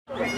First,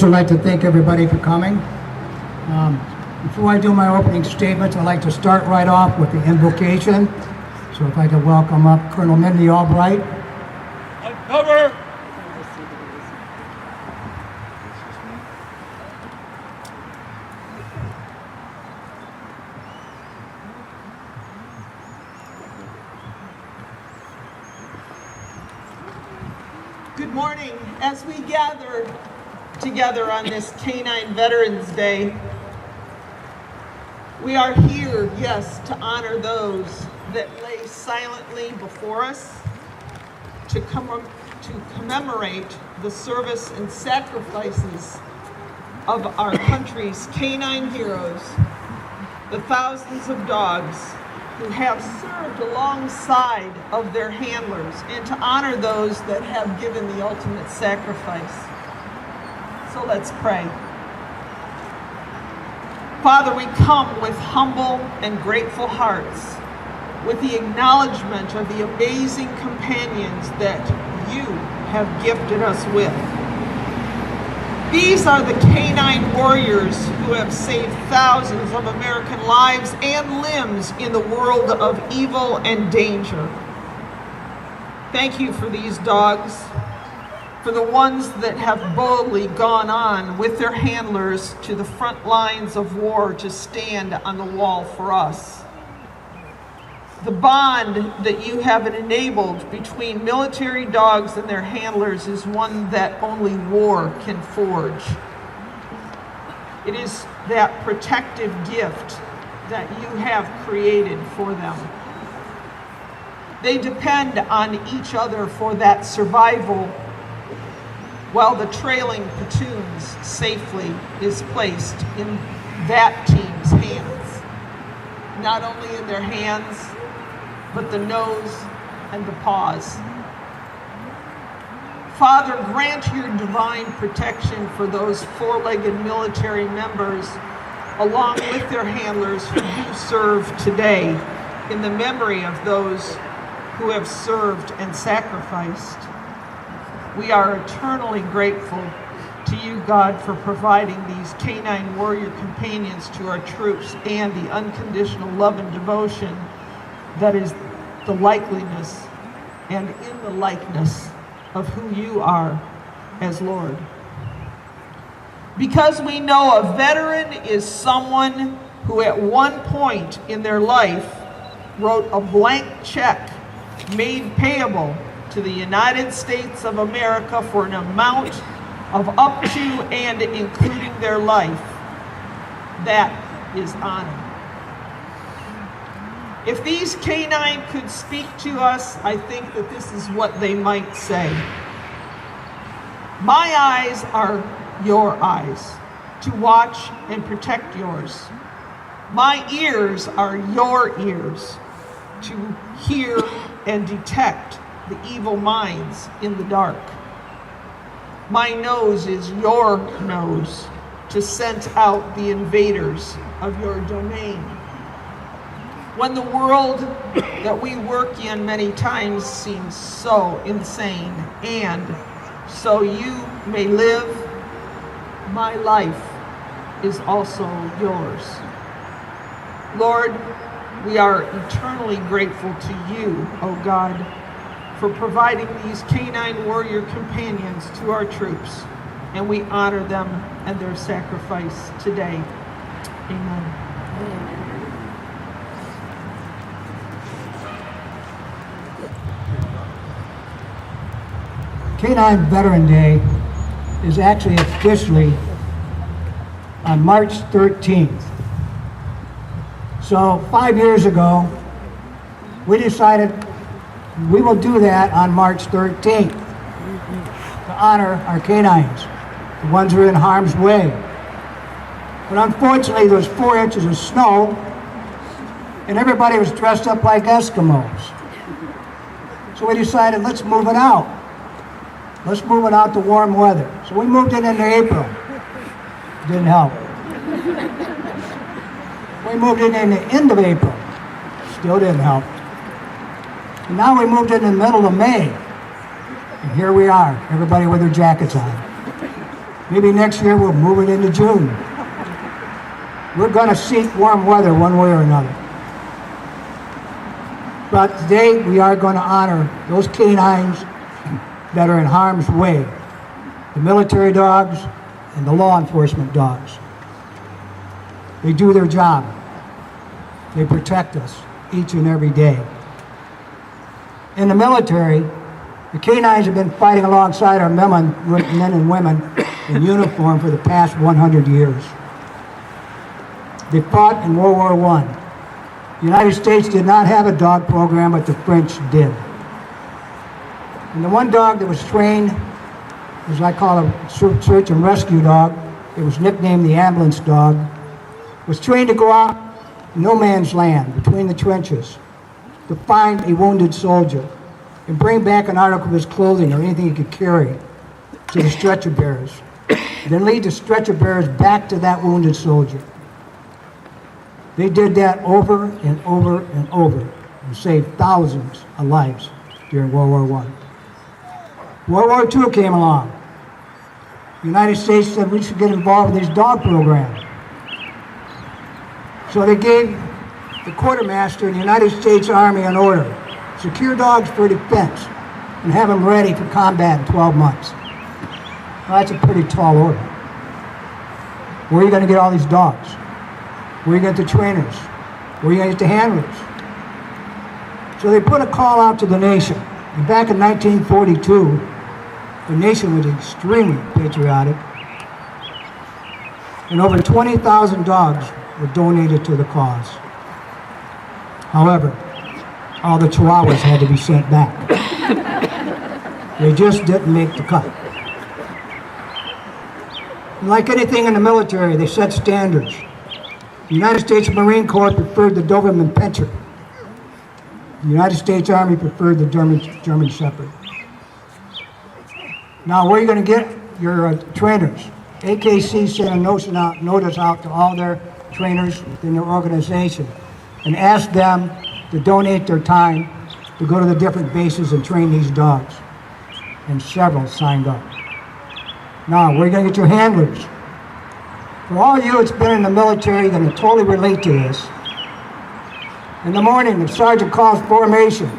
I'd like to thank everybody for coming. Before I do my opening statements, I'd like to start right off with the invocation. So if I could welcome up Colonel Mindy Albright. Uncover! Good morning. As we gather together on this Canine Veterans Day, we are here, yes, to honor those that lay silently before us, to commemorate the service and sacrifices of our country's canine heroes, the thousands of dogs who have served alongside of their handlers, and to honor those that have given the ultimate sacrifice. So let's pray. Father, we come with humble and grateful hearts, with the acknowledgement of the amazing companions that you have gifted us with. These are the canine warriors who have saved thousands of American lives and limbs in the world of evil and danger. Thank you for these dogs, for the ones that have boldly gone on with their handlers to the front lines of war to stand on the wall for us. The bond that you have enabled between military dogs and their handlers is one that only war can forge. It is that protective gift that you have created for them. They depend on each other for that survival, while the trailing platoons safely is placed in that team's hands. Not only in their hands, but the nose and the paws. Father, grant your divine protection for those four-legged military members, along with their handlers who do serve today, in the memory of those who have served and sacrificed. We are eternally grateful to you, God, for providing these canine warrior companions to our troops and the unconditional love and devotion that is the likeliness and in the likeness of who you are as Lord. Because we know a veteran is someone who at one point in their life wrote a blank check made payable to the United States of America for an amount of up to and including their life. That is honor. If these canine could speak to us, I think that this is what they might say. My eyes are your eyes, to watch and protect yours. My ears are your ears, to hear and detect the evil minds in the dark. My nose is your nose, to scent out the invaders of your domain. When the world that we work in many times seems so insane, and so you may live, my life is also yours. Lord, we are eternally grateful to you, O God, for providing these canine warrior companions to our troops, and we honor them and their sacrifice today. Amen. Canine Veteran Day is actually officially on March 13th. So 5 years ago, we decided we will do that on March 13th to honor our canines, the ones who are in harm's way. But unfortunately, there was 4 inches of snow, and everybody was dressed up like Eskimos. So we decided, let's move it out. Let's move it out to warm weather. So we moved it into April. Didn't help. We moved it in the end of April. Still didn't help. And now we moved it in the middle of May. And here we are, everybody with their jackets on. Maybe next year we'll move it into June. We're going to seek warm weather one way or another. But today we are going to honor those canines that are in harm's way, the military dogs and the law enforcement dogs. They do their job. They protect us each and every day. In the military, the canines have been fighting alongside our men and women in uniform for the past 100 years. They fought in World War I. The United States did not have a dog program, but the French did. And the one dog that was trained, as I call a search and rescue dog, it was nicknamed the ambulance dog, was trained to go out in no man's land, between the trenches, to find a wounded soldier and bring back an article of his clothing or anything he could carry to the stretcher bearers, and then lead the stretcher bearers back to that wounded soldier. They did that over and over and over and saved thousands of lives during World War I. World War II came along. The United States said we should get involved in these dog programs. So they gave the quartermaster in the United States Army an order: secure dogs for defense and have them ready for combat in 12 months. Well, that's a pretty tall order. Where are you going to get all these dogs? Where are you going to get the trainers? Where are you going to get the handlers? So they put a call out to the nation. And back in 1942, the nation was extremely patriotic, and over 20,000 dogs were donated to the cause. However, all the Chihuahuas had to be sent back. They just didn't make the cut. And like anything in the military, they set standards. The United States Marine Corps preferred the Doberman Pinscher. The United States Army preferred the German Shepherd. Now, where are you going to get your trainers? AKC sent a notice out to all their trainers within their organization and asked them to donate their time to go to the different bases and train these dogs. And several signed up. Now, where are you going to get your handlers? For all of you that's been in the military, you're going to totally relate to this. In the morning, the sergeant calls formation.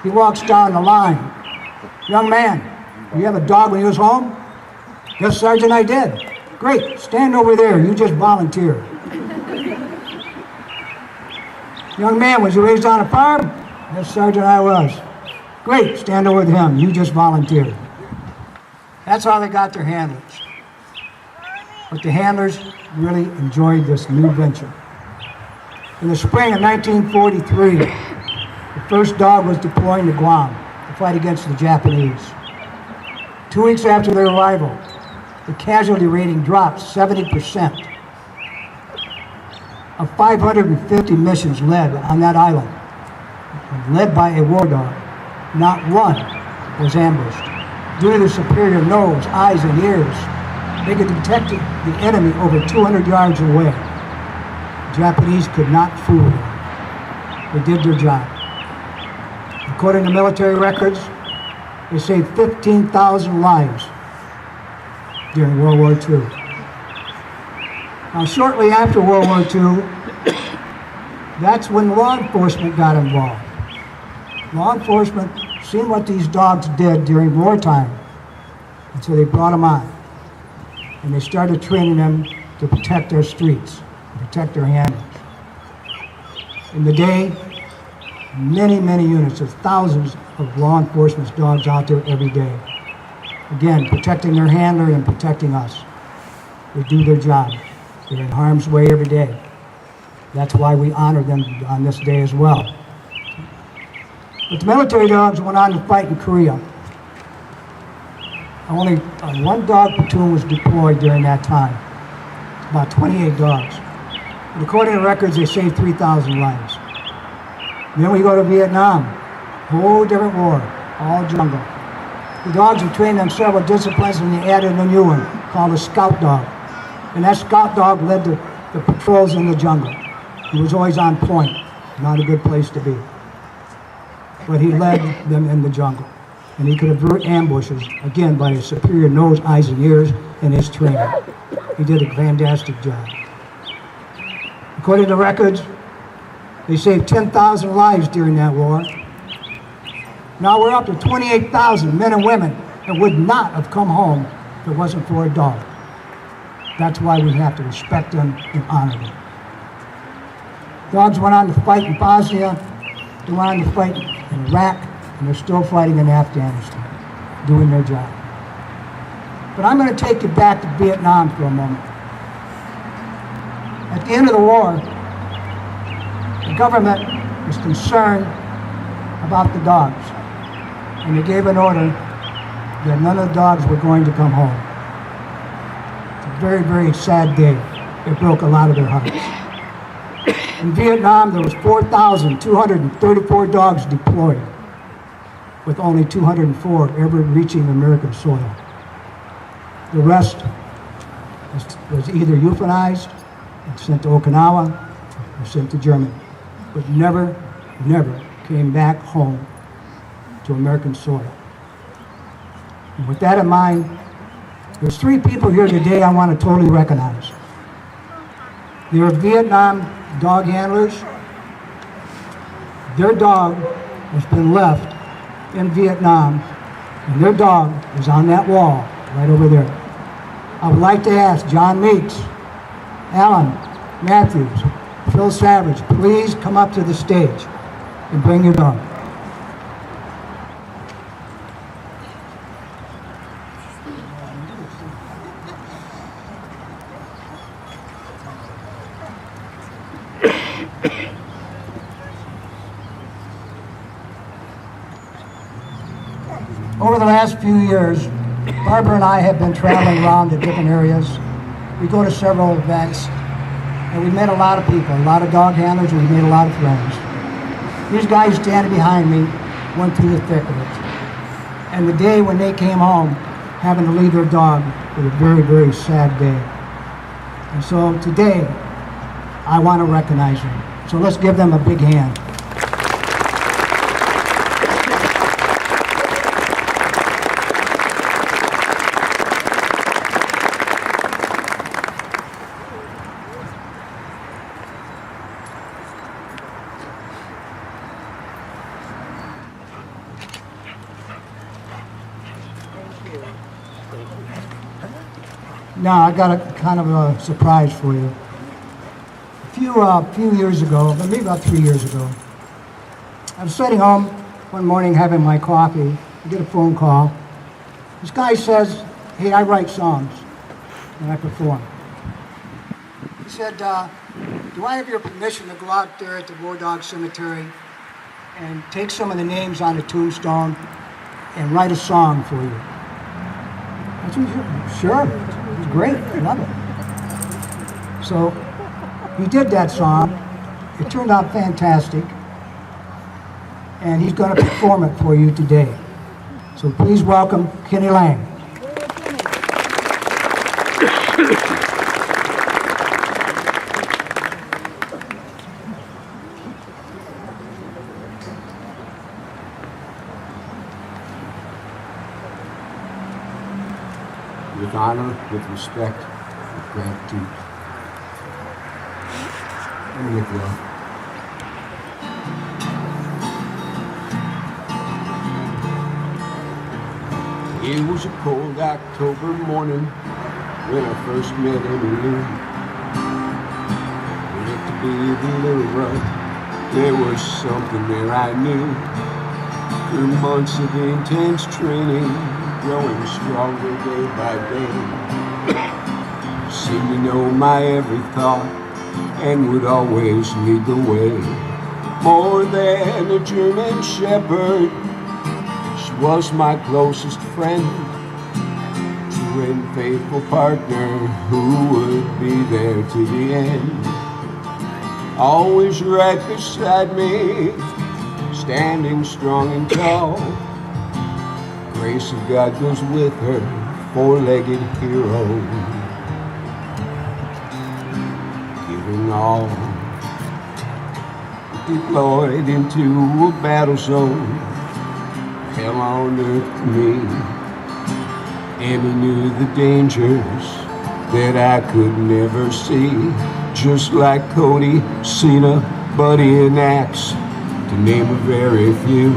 He walks down the line. Young man, do you have a dog when you was home? Yes, Sergeant, I did. Great, stand over there. You just volunteer. Young man, was you raised on a farm? Yes, Sergeant, I was. Great, stand over with him. You just volunteered. That's how they got their handlers. But the handlers really enjoyed this new venture. In the spring of 1943, the first dog was deploying to Guam to fight against the Japanese. 2 weeks after their arrival, the casualty rating dropped 70%. Of 550 missions led on that island, led by a war dog, not one was ambushed. Due to their superior nose, eyes, and ears, they could detect the enemy over 200 yards away. The Japanese could not fool them. They did their job. According to military records, they saved 15,000 lives during World War II. Now, shortly after World War II, that's when law enforcement got involved. Law enforcement seen what these dogs did during wartime, and so they brought them on. And they started training them to protect our streets, protect their handlers. In the day, many, many units of thousands of law enforcement dogs out there every day. Again, protecting their handler and protecting us. They do their job. They're in harm's way every day. That's why we honor them on this day as well. But the military dogs went on to fight in Korea. Only one dog platoon was deployed during that time. About 28 dogs. But according to records, they saved 3,000 lives. Then we go to Vietnam. Whole different war, all jungle. The dogs have trained on several disciplines, and they added a new one called a scout dog. And that scout dog led the patrols in the jungle. He was always on point, not a good place to be. But he led them in the jungle. And he could avert ambushes, again, by his superior nose, eyes, and ears, and his training. He did a fantastic job. According to records, they saved 10,000 lives during that war. Now we're up to 28,000 men and women that would not have come home if it wasn't for a dog. That's why we have to respect them and honor them. Dogs went on to fight in Bosnia, they went on to fight in Iraq, and they're still fighting in Afghanistan, doing their job. But I'm going to take you back to Vietnam for a moment. At the end of the war, the government was concerned about the dogs, and they gave an order that none of the dogs were going to come home. It's a very, very sad day. It broke a lot of their hearts. In Vietnam, there was 4,234 dogs deployed, with only 204 ever reaching American soil. The rest was either euthanized and sent to Okinawa or sent to Germany, but never came back home to American soil. And with that in mind, there's three people here today I want to totally recognize. They're Vietnam dog handlers. Their dog has been left in Vietnam, and their dog is on that wall right over there. I would like to ask John Meeks, Alan Matthews, Phil Savage, please come up to the stage and bring your dog. Over the last few years, Barbara and I have been traveling around to different areas. We go to several events, and we met a lot of people, a lot of dog handlers, and we made a lot of friends. These guys standing behind me went through the thick of it. And the day when they came home, having to leave their dog, was a very, very sad day. And so today, I want to recognize them. So let's give them a big hand. Now, I got a kind of a surprise for you. A few years ago, maybe about 3 years ago, I was sitting home one morning having my coffee. I get a phone call. This guy says, "Hey, I write songs and I perform." He said, "Do I have your permission to go out there at the War Dog Cemetery and take some of the names on the tombstone and write a song for you?" I said, "Sure, it's great, I love it." So he did that song. It turned out fantastic, and he's going to perform it for you today. So please welcome Kenny Lang. With honor, with respect, with gratitude, and with love. It was a cold October morning when I first met Emily. We looked to be the little rug. There was something there I knew. Through months of intense training, growing stronger day by day. Seemed to know my every thought and would always lead the way. More than a German shepherd, she was my closest friend, true and faithful partner who would be there to the end. Always right beside me, standing strong and tall. Grace of God goes with her, four-legged hero, giving all. Deployed into a battle zone, hell on earth to me. Amy knew the dangers that I could never see, just like Cody, Cena, Buddy, and Axe, to name a very few.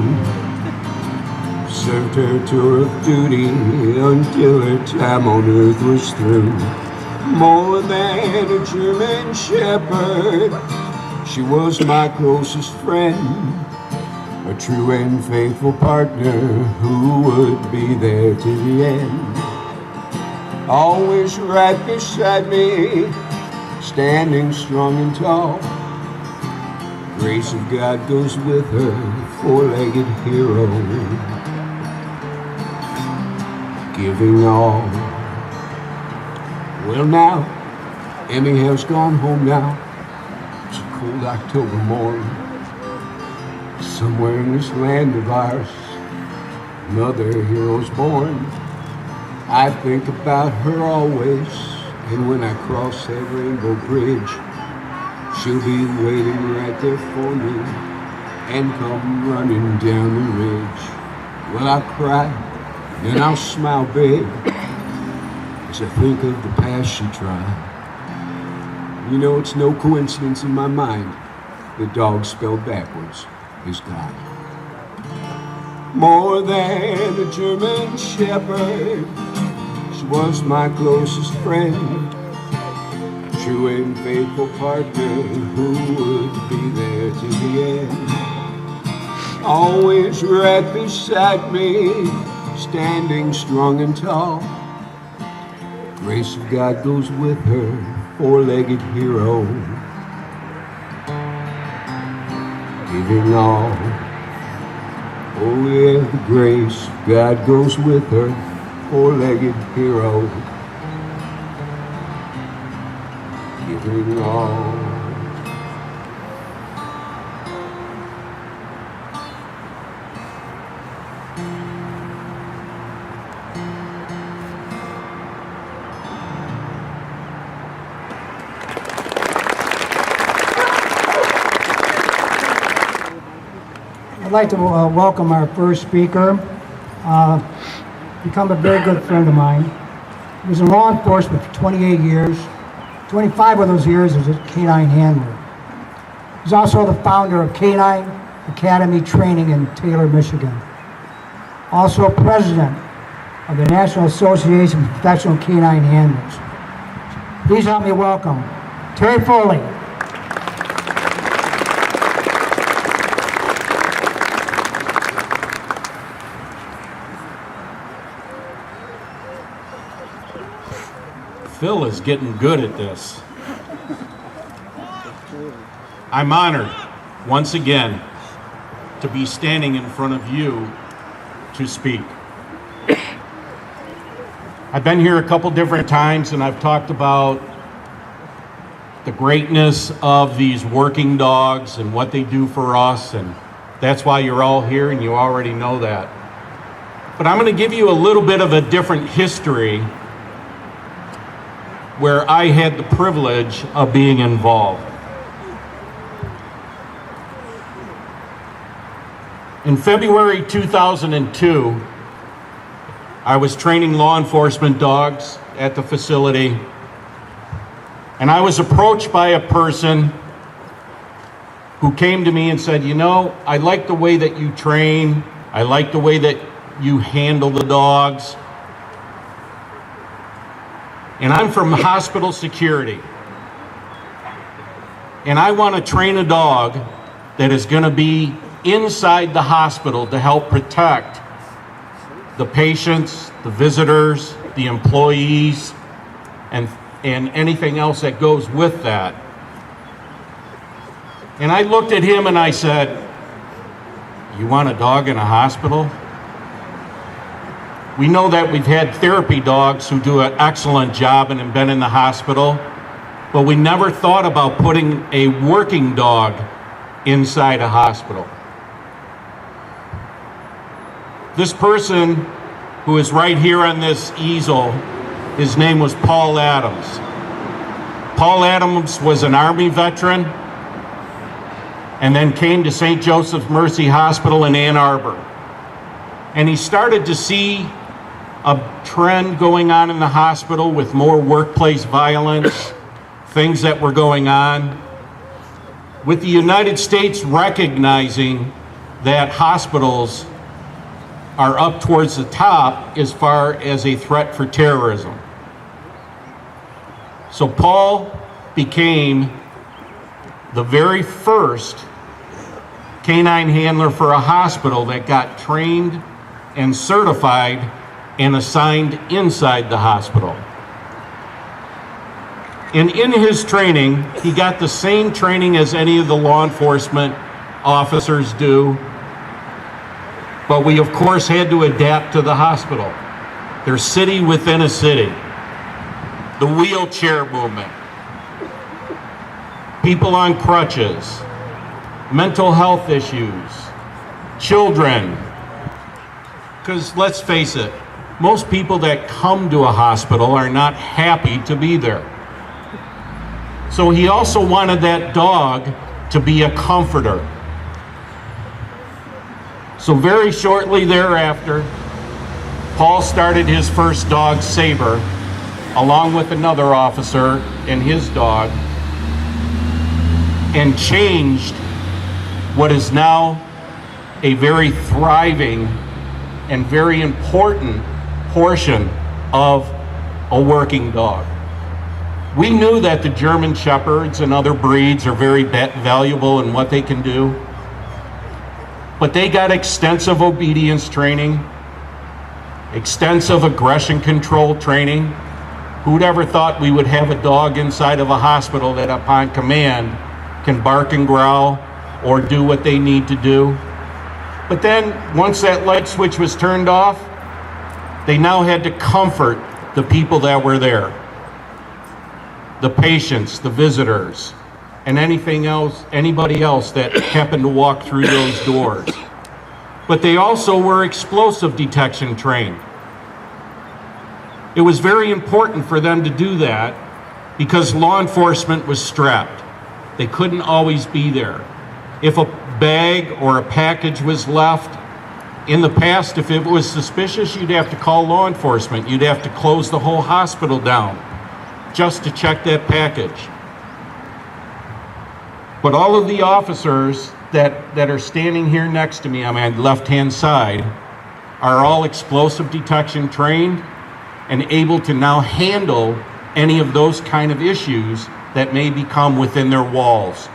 Served her tour of duty until her time on earth was through. More than a German shepherd, she was my closest friend, a true and faithful partner who would be there to the end. Always right beside me, standing strong and tall. Grace of God goes with her, four-legged hero, giving all. Well now, Emmy has gone home now. It's a cold October morning. Somewhere in this land of ours, another hero's born. I think about her always, and when I cross that rainbow bridge, she'll be waiting right there for me and come running down the ridge. Well, I'll cry, then I'll smile big as I think of the past she tried. You know, it's no coincidence in my mind that dog spelled backwards is God. More than a German shepherd, she was my closest friend, true and faithful partner who would be there to the end. Always right beside me, standing strong and tall. Grace of God goes with her, four-legged hero, giving all. Oh yeah, the grace of God goes with her, four-legged hero, giving all. I'd like to welcome our first speaker, become a very good friend of mine. He was in law enforcement for 28 years. 25 of those years as a canine handler. He's also the founder of Canine Academy Training in Taylor, Michigan. Also president of the National Association of Professional Canine Handlers. Please help me welcome Terry Foley. Phil is getting good at this. I'm honored, once again, to be standing in front of you to speak. I've been here a couple different times and I've talked about the greatness of these working dogs and what they do for us, and that's why you're all here and you already know that. But I'm going to give you a little bit of a different history where I had the privilege of being involved. In February 2002, I was training law enforcement dogs at the facility, and I was approached by a person who came to me and said, "You know, I like the way that you train, I like the way that you handle the dogs, and I'm from hospital security, and I want to train a dog that is going to be inside the hospital to help protect the patients, the visitors, the employees, and anything else that goes with that." And I looked at him and I said, "You want a dog in a hospital?" We know that we've had therapy dogs who do an excellent job and have been in the hospital, but we never thought about putting a working dog inside a hospital. This person who is right here on this easel, his name was Paul Adams. Paul Adams was an Army veteran and then came to St. Joseph's Mercy Hospital in Ann Arbor. And he started to see a trend going on in the hospital with more workplace violence, things that were going on, with the United States recognizing that hospitals are up towards the top as far as a threat for terrorism. So Paul became the very first canine handler for a hospital that got trained and certified and assigned inside the hospital. And in his training, he got the same training as any of the law enforcement officers do, but we of course had to adapt to the hospital. There's city within a city. The wheelchair movement, people on crutches, mental health issues, children. Because let's face it, most people that come to a hospital are not happy to be there. So he also wanted that dog to be a comforter. So very shortly thereafter, Paul started his first dog, Saber, along with another officer and his dog, and changed what is now a very thriving and very important portion of a working dog. We knew that the German Shepherds and other breeds are very valuable in what they can do, but they got extensive obedience training, extensive aggression control training. Who'd ever thought we would have a dog inside of a hospital that upon command can bark and growl or do what they need to do? But then once that light switch was turned off, they now had to comfort the people that were there, the patients, the visitors, and anybody else that happened to walk through those doors. But they also were explosive detection trained. It was very important for them to do that because law enforcement was strapped. They couldn't always be there. If a bag or a package was left, in the past, if it was suspicious, you'd have to call law enforcement. You'd have to close the whole hospital down just to check that package. But all of the officers that are standing here next to me on my left-hand side are all explosive detection trained and able to now handle any of those kind of issues that may become within their walls.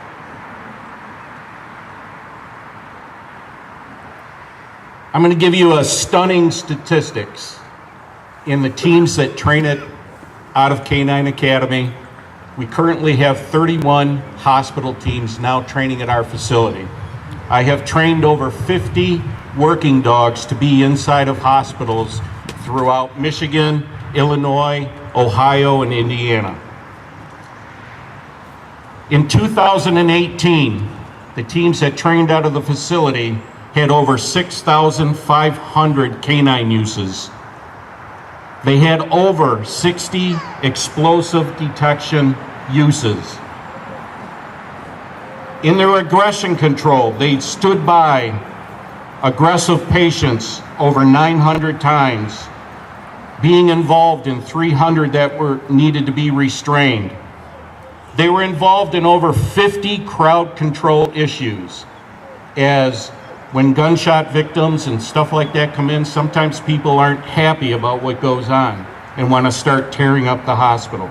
I'm going to give you a stunning statistics in the teams that train it out of Canine Academy. We currently have 31 hospital teams now training at our facility. I have trained over 50 working dogs to be inside of hospitals throughout Michigan, Illinois, Ohio, and Indiana. In 2018, the teams that trained out of the facility had over 6,500 canine uses. They had over 60 explosive detection uses. In their aggression control, they stood by aggressive patients over 900 times, being involved in 300 that were needed to be restrained. They were involved in over 50 crowd control issues, as when gunshot victims and stuff like that come in, sometimes people aren't happy about what goes on and want to start tearing up the hospital.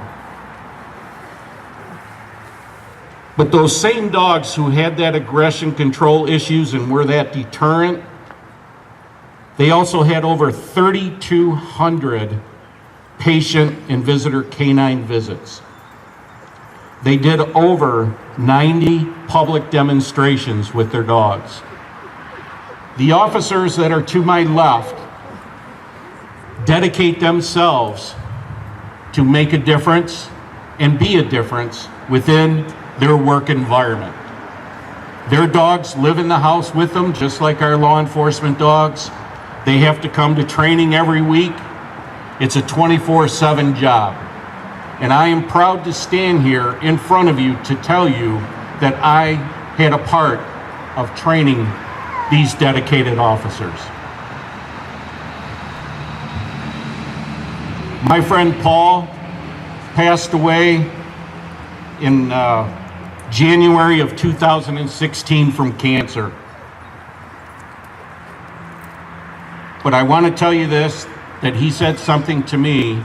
But those same dogs who had that aggression control issues and were that deterrent, they also had over 3,200 patient and visitor canine visits. They did over 90 public demonstrations with their dogs. The officers that are to my left dedicate themselves to make a difference and be a difference within their work environment. Their dogs live in the house with them, just like our law enforcement dogs. They have to come to training every week. It's a 24/7 job. And I am proud to stand here in front of you to tell you that I had a part of training these dedicated officers. My friend Paul passed away in January of 2016 from cancer. But I want to tell you this, that he said something to me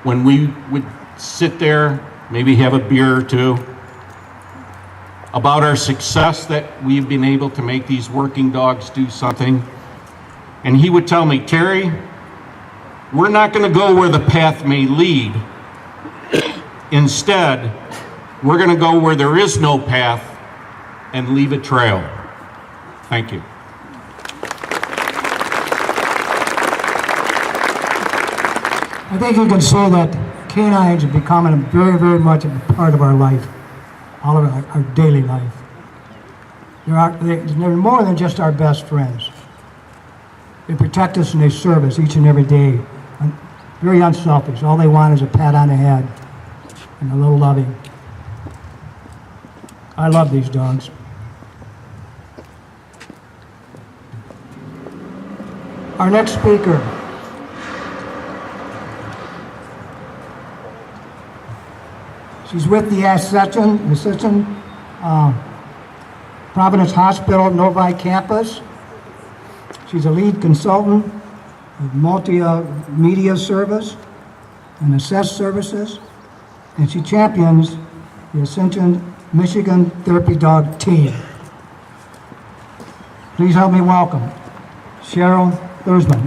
when we would sit there, maybe have a beer or two, about our success that we've been able to make these working dogs do something. And he would tell me, Terry, we're not going to go where the path may lead. Instead, we're going to go where there is no path and leave a trail. Thank you. I think you can say that canines are becoming very, very much a part of our life, all of our daily life. They're more than just our best friends. They protect us and they serve us each and every day. Very unselfish. All they want is a pat on the head and a little loving. I love these dogs. Our next speaker. She's with the Ascension Providence Hospital Novi campus. She's a lead consultant of multimedia service and assess services, and she champions the Ascension Michigan Therapy Dog Team. Please help me welcome Cheryl Thursman.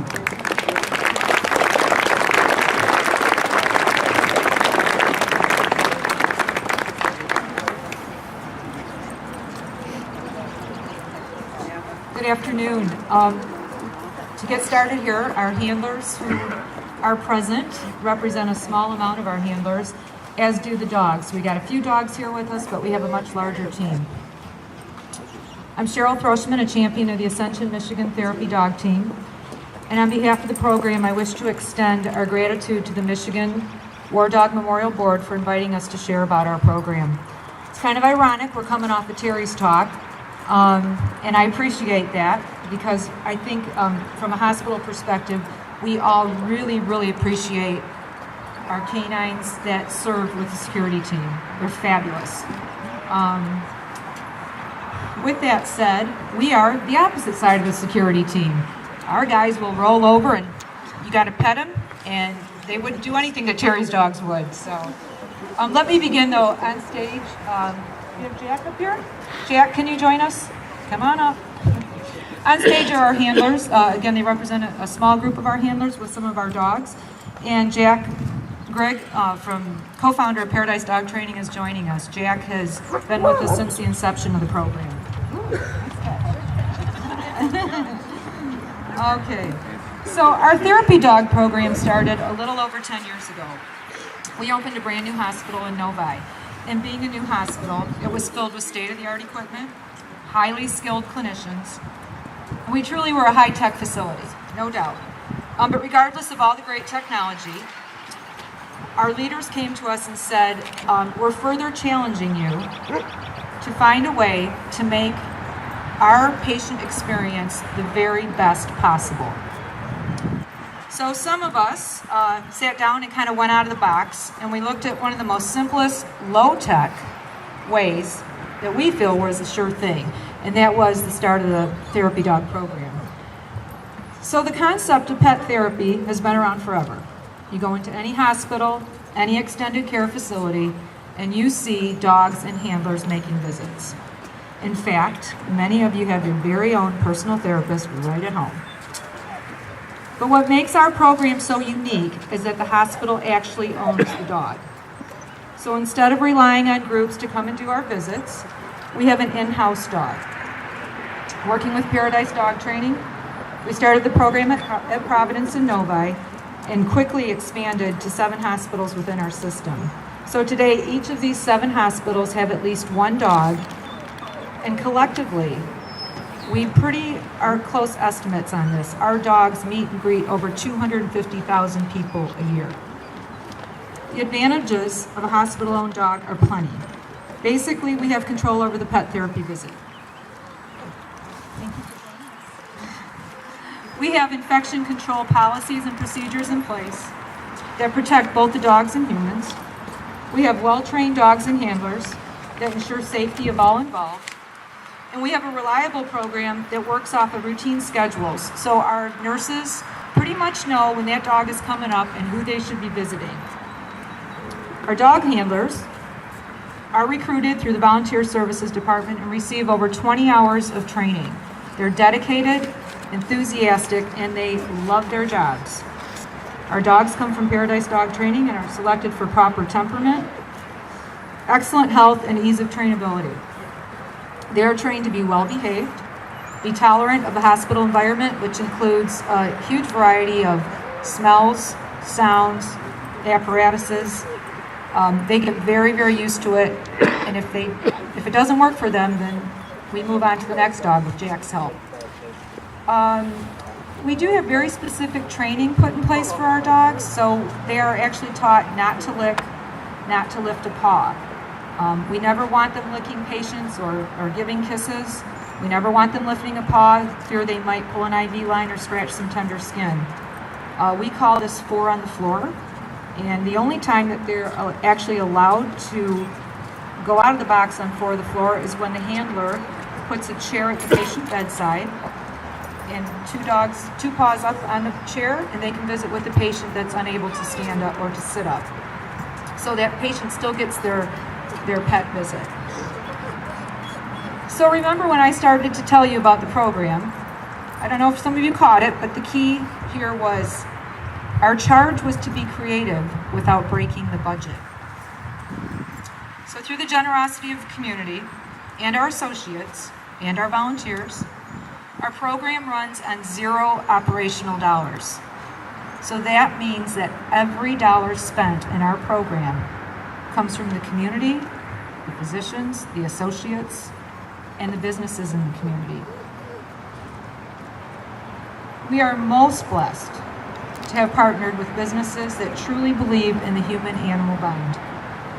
Good afternoon. To get started here, our handlers who are present represent a small amount of our handlers, as do the dogs. We got a few dogs here with us, but we have a much larger team. I'm Cheryl Throshman, a champion of the Ascension Michigan Therapy Dog Team. And on behalf of the program, I wish to extend our gratitude to the Michigan War Dog Memorial Board for inviting us to share about our program. It's kind of ironic, we're coming off of Terry's talk, and I appreciate that because I think from a hospital perspective, we all really, really appreciate our canines that serve with the security team. They're fabulous. With that said, we are the opposite side of the security team. Our guys will roll over and you got to pet them and They wouldn't do anything that Terry's dogs would. So let me begin though on stage. You have Jack up here? Jack, can you join us? Come on up. On stage are our handlers. Again, they represent a small group of our handlers with some of our dogs. And Jack Greg, from co-founder of Paradise Dog Training, is joining us. Jack has been with us since the inception of the program. Okay, so our therapy dog program started a little over 10 years ago. We opened a brand new hospital in Novi. And being a new hospital, it was filled with state-of-the-art equipment, highly skilled clinicians. And we truly were a high-tech facility, no doubt. But regardless of all the great technology, our leaders came to us and said, we're further challenging you to find a way to make our patient experience the very best possible. So some of us sat down and kind of went out of the box, and we looked at one of the most simplest, low-tech ways that we feel was a sure thing, and that was the start of the therapy dog program. So the concept of pet therapy has been around forever. You go into any hospital, any extended care facility, and you see dogs and handlers making visits. In fact, many of you have your very own personal therapist right at home. But what makes our program so unique is that the hospital actually owns the dog. So instead of relying on groups to come and do our visits, we have an in-house dog. Working with Paradise Dog Training, we started the program at Providence and Novi, and quickly expanded to 7 hospitals within our system. So today, each of these 7 hospitals have at least one dog, and collectively, we are close estimates on this. Our dogs meet and greet over 250,000 people a year. The advantages of a hospital-owned dog are plenty. Basically, we have control over the pet therapy visit. We have infection control policies and procedures in place that protect both the dogs and humans. We have well-trained dogs and handlers that ensure safety of all involved. And we have a reliable program that works off of routine schedules. So our nurses pretty much know when that dog is coming up and who they should be visiting. Our dog handlers are recruited through the Volunteer Services Department and receive over 20 hours of training. They're dedicated, enthusiastic, and they love their jobs. Our dogs come from Paradise Dog Training and are selected for proper temperament, excellent health, and ease of trainability. They are trained to be well-behaved, be tolerant of the hospital environment, which includes a huge variety of smells, sounds, apparatuses. They get very, very used to it, and if it doesn't work for them, then we move on to the next dog with Jack's help. We do have very specific training put in place for our dogs, so they are actually taught not to lick, not to lift a paw. We never want them licking patients or giving kisses. We never want them lifting a paw, fear they might pull an IV line or scratch some tender skin. We call this 4 on the floor, and the only time that they're actually allowed to go out of the box on 4 on the floor is when the handler puts a chair at the patient bedside, and 2 paws up on the chair, and they can visit with the patient that's unable to stand up or to sit up. So that patient still gets their pet visit. So remember when I started to tell you about the program, I don't know if some of you caught it, but the key here was our charge was to be creative without breaking the budget. So through the generosity of the community and our associates and our volunteers, our program runs on 0 operational dollars. So that means that every dollar spent in our program comes from the community, the physicians, the associates, and the businesses in the community. We are most blessed to have partnered with businesses that truly believe in the human-animal bond.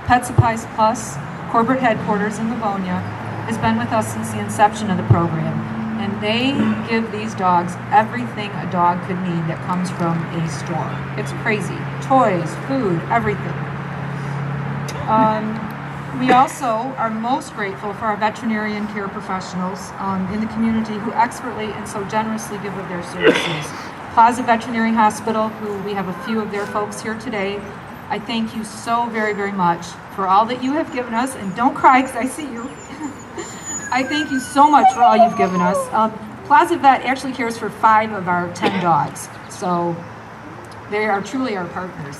Pet Supplies Plus, corporate headquarters in Livonia, has been with us since the inception of the program, and they give these dogs everything a dog could need that comes from a store. It's crazy. Toys, food, everything. We also are most grateful for our veterinarian care professionals in the community who expertly and so generously give of their services. Plaza Veterinary Hospital, who we have a few of their folks here today. I thank you so very, very much for all that you have given us, and don't cry because I see you. I thank you so much for all you've given us. Plaza Vet actually cares for 5 of our 10 dogs, so they are truly our partners.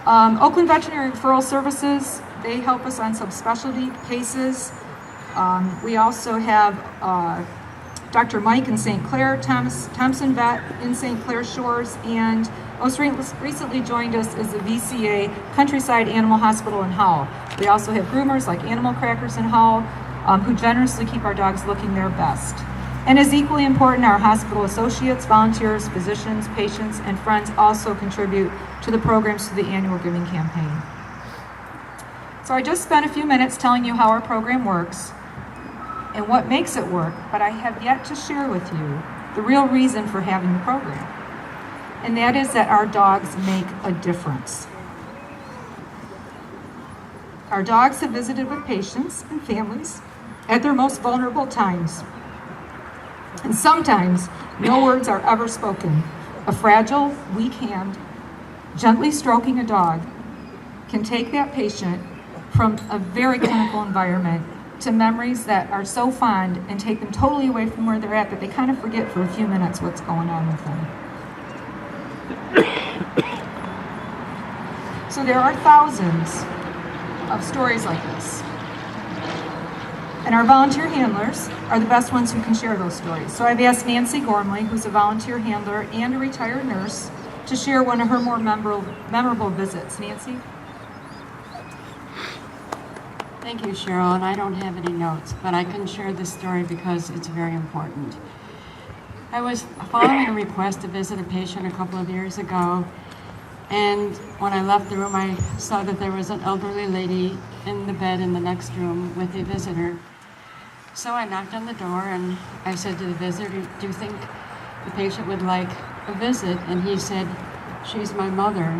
Oakland Veterinary Referral Services, they help us on some specialty cases. We also have Dr. Mike in St. Clair, Thompson Vet in St. Clair Shores, and most recently joined us is the VCA Countryside Animal Hospital in Hull. We also have groomers like Animal Crackers in Hull, who generously keep our dogs looking their best. And as equally important, our hospital associates, volunteers, physicians, patients, and friends also contribute to the programs through the annual giving campaign. So I just spent a few minutes telling you how our program works and what makes it work, but I have yet to share with you the real reason for having the program. And that is that our dogs make a difference. Our dogs have visited with patients and families at their most vulnerable times. And sometimes no words are ever spoken. A fragile, weak hand, gently stroking a dog, can take that patient from a very clinical environment to memories that are so fond and take them totally away from where they're at that they kind of forget for a few minutes what's going on with them. So there are thousands of stories like this. And our volunteer handlers are the best ones who can share those stories. So I've asked Nancy Gormley, who's a volunteer handler and a retired nurse, to share one of her more memorable visits. Nancy? Thank you, Cheryl, and I don't have any notes, but I can share this story because it's very important. I was following a request to visit a patient a couple of years ago, and when I left the room, I saw that there was an elderly lady in the bed in the next room with a visitor. So I knocked on the door and I said to the visitor, "Do you think the patient would like a visit?" And he said, "She's my mother,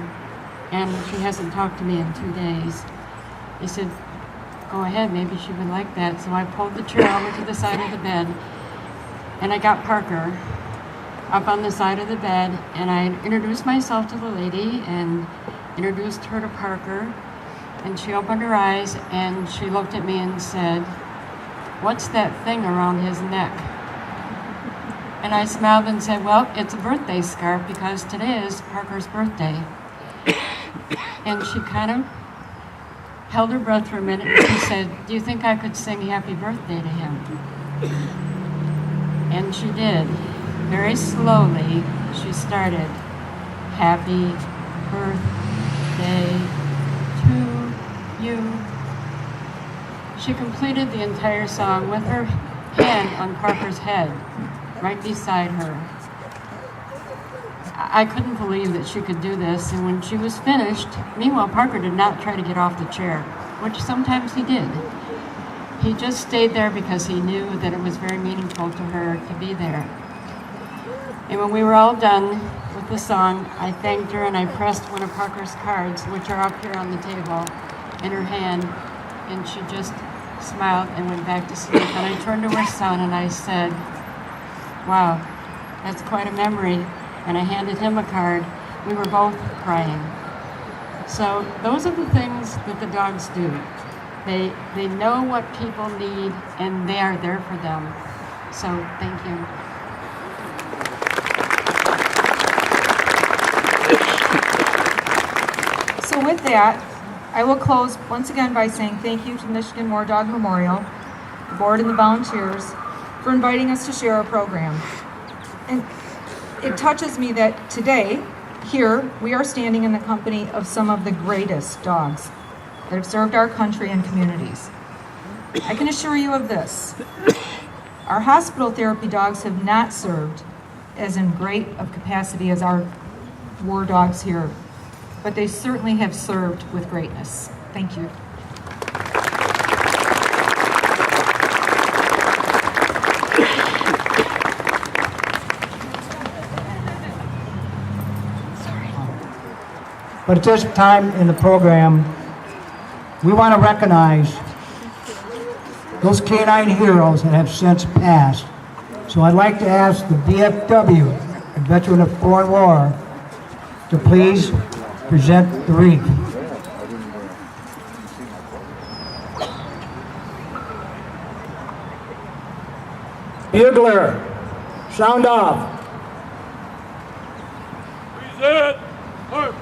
and she hasn't talked to me in 2 days." He said, "Go ahead, maybe she would like that." So I pulled the chair over to the side of the bed, and I got Parker up on the side of the bed, and I introduced myself to the lady and introduced her to Parker, and she opened her eyes and she looked at me and said, "What's that thing around his neck?" And I smiled and said, "Well, it's a birthday scarf because today is Parker's birthday." And she kind of held her breath for a minute and she said, "Do you think I could sing happy birthday to him?" And she did. Very slowly, she started, "Happy birthday to you." She completed the entire song with her hand on Parker's head, right beside her. I couldn't believe that she could do this, and when she was finished, meanwhile, Parker did not try to get off the chair, which sometimes he did. He just stayed there because he knew that it was very meaningful to her to be there. And when we were all done with the song, I thanked her and I pressed one of Parker's cards, which are up here on the table, in her hand, and she just smiled and went back to sleep. And I turned to her son and I said, "Wow, that's quite a memory." And I handed him a card. We were both crying. So those are the things that the dogs do. They know what people need and they are there for them. So thank you. So with that, I will close once again by saying thank you to Michigan War Dog Memorial, the board and the volunteers, for inviting us to share our program. And it touches me that today, here, we are standing in the company of some of the greatest dogs that have served our country and communities. I can assure you of this. Our hospital therapy dogs have not served as in great of capacity as our war dogs here, but they certainly have served with greatness. Thank you. But at this time in the program, we want to recognize those canine heroes that have since passed. So I'd like to ask the VFW a veteran of foreign war, to please present the wreath. Bugler, sound off. Present. March.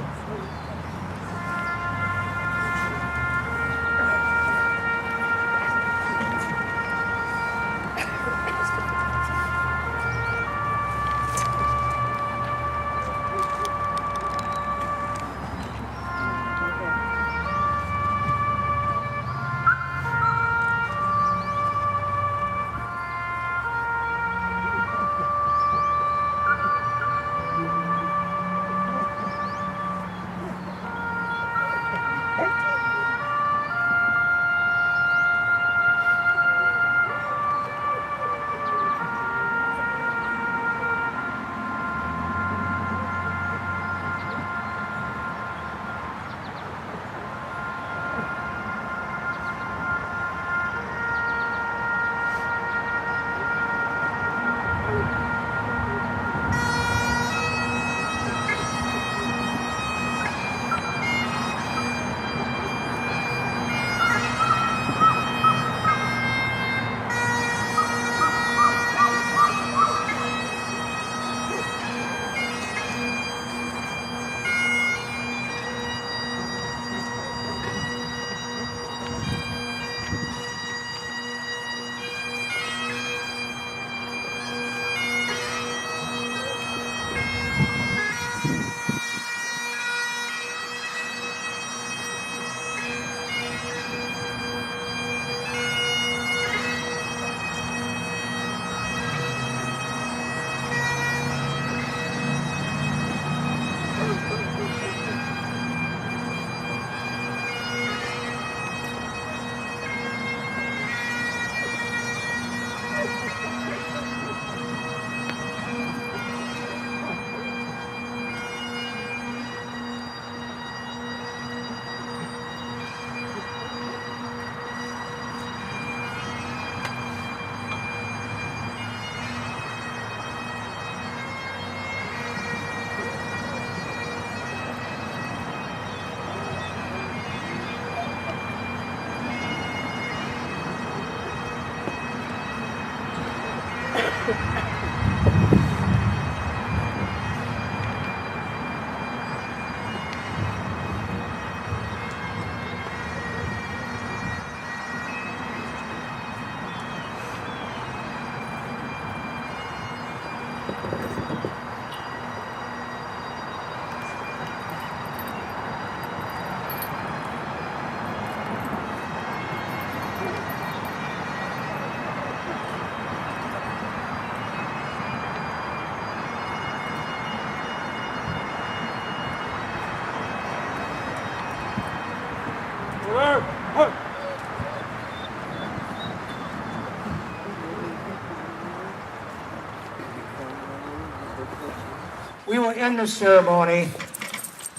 We will end the ceremony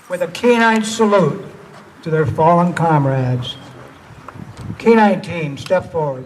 with a canine salute to their fallen comrades. Canine team, step forward.